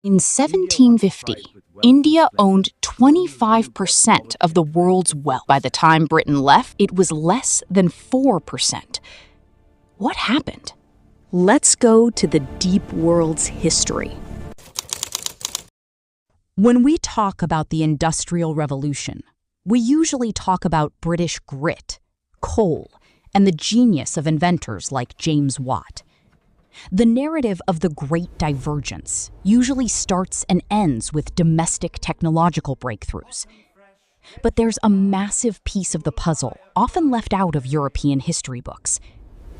In 1750, India owned 25% of the world's wealth. By the time Britain left, it was less than 4%. What happened? Let's go to the deep world's history. When we talk about the Industrial Revolution, we usually talk about British grit, coal, and the genius of inventors like James Watt. The narrative of the Great Divergence usually starts and ends with domestic technological breakthroughs. But there's a massive piece of the puzzle often left out of European history books: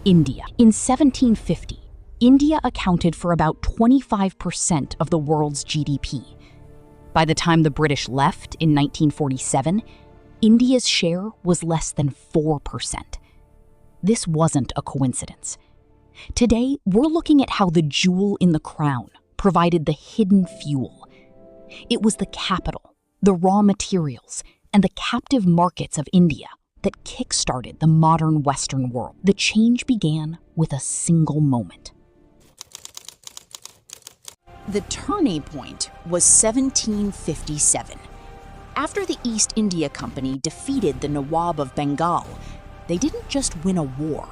India. In 1750, India accounted for about 25% of the world's GDP. By the time the British left in 1947, India's share was less than 4%. This wasn't a coincidence. Today, we're looking at how the jewel in the crown provided the hidden fuel. It was the capital, the raw materials, and the captive markets of India that kick-started the modern Western world. The change began with a single moment. The turning point was 1757. After the East India Company defeated the Nawab of Bengal, they didn't just win a war.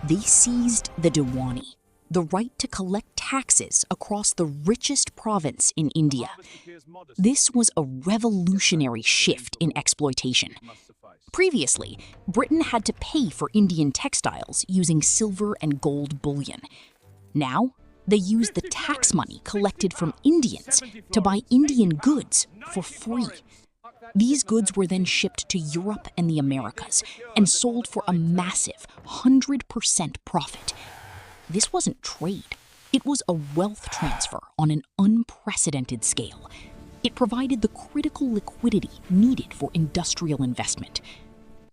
They seized the Diwani, the right to collect taxes across the richest province in India. This was a revolutionary shift in exploitation. Previously, Britain had to pay for Indian textiles using silver and gold bullion. Now, they used the tax money collected from Indians to buy Indian goods for free. These goods were then shipped to Europe and the Americas and sold for a massive 100% profit. This wasn't trade. It was a wealth transfer on an unprecedented scale. It provided the critical liquidity needed for industrial investment.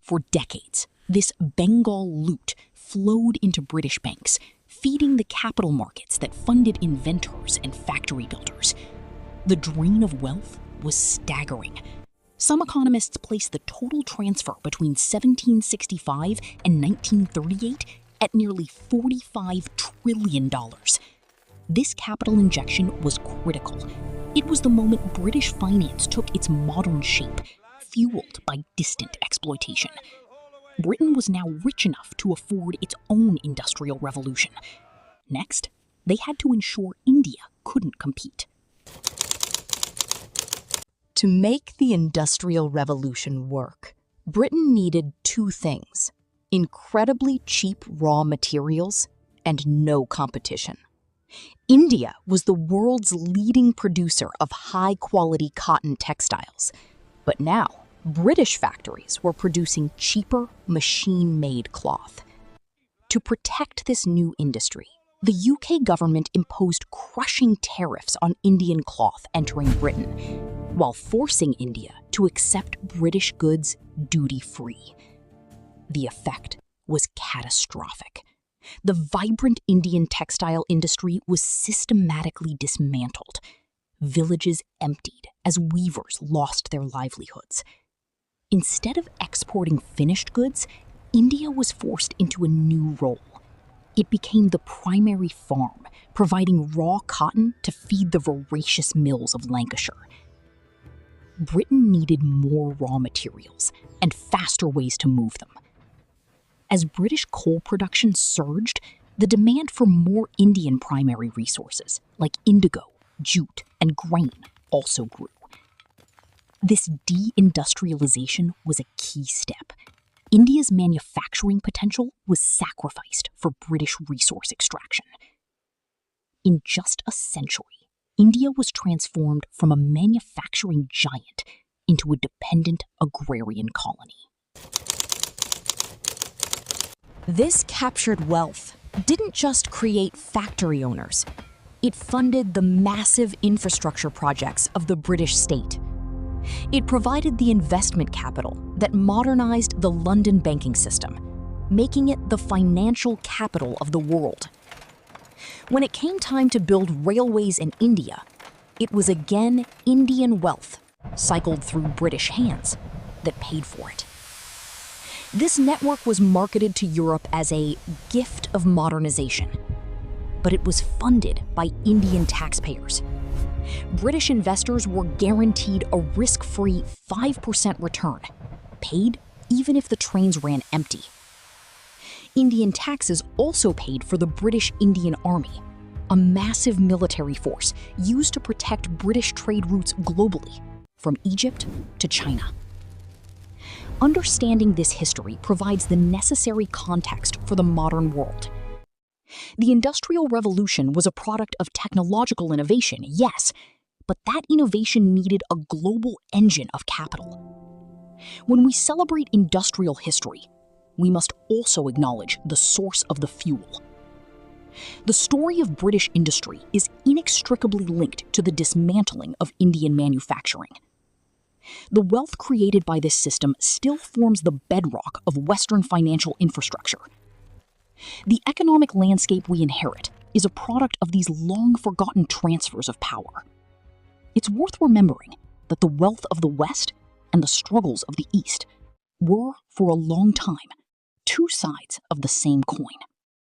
For decades, this Bengal loot flowed into British banks, feeding the capital markets that funded inventors and factory builders. The drain of wealth was staggering. Some economists place the total transfer between 1765 and 1938 at nearly $45 trillion. This capital injection was critical. It was the moment British finance took its modern shape, fueled by distant exploitation. Britain was now rich enough to afford its own industrial revolution. Next, they had to ensure India couldn't compete. To make the Industrial Revolution work, Britain needed two things: incredibly cheap raw materials and no competition. India was the world's leading producer of high-quality cotton textiles, but now British factories were producing cheaper, machine-made cloth. To protect this new industry, the UK government imposed crushing tariffs on Indian cloth entering Britain, while forcing India to accept British goods duty-free. The effect was catastrophic. The vibrant Indian textile industry was systematically dismantled. Villages emptied as weavers lost their livelihoods. Instead of exporting finished goods, India was forced into a new role. It became the primary farm, providing raw cotton to feed the voracious mills of Lancashire. Britain needed more raw materials and faster ways to move them. As British coal production surged, the demand for more Indian primary resources, like indigo, jute, and grain, also grew. This de-industrialization was a key step. India's manufacturing potential was sacrificed for British resource extraction. In just a century, India was transformed from a manufacturing giant into a dependent agrarian colony. This captured wealth didn't just create factory owners. It funded the massive infrastructure projects of the British state. It provided the investment capital that modernized the London banking system, making it the financial capital of the world. When it came time to build railways in India, it was again Indian wealth, cycled through British hands, that paid for it. This network was marketed to Europe as a gift of modernization, but it was funded by Indian taxpayers. British investors were guaranteed a risk-free 5% return, paid even if the trains ran empty. Indian taxes also paid for the British Indian Army, a massive military force used to protect British trade routes globally, from Egypt to China. Understanding this history provides the necessary context for the modern world. The Industrial Revolution was a product of technological innovation, yes, but that innovation needed a global engine of capital. When we celebrate industrial history, we must also acknowledge the source of the fuel. The story of British industry is inextricably linked to the dismantling of Indian manufacturing. The wealth created by this system still forms the bedrock of Western financial infrastructure. The economic landscape we inherit is a product of these long-forgotten transfers of power. It's worth remembering that the wealth of the West and the struggles of the East were, for a long time, two sides of the same coin.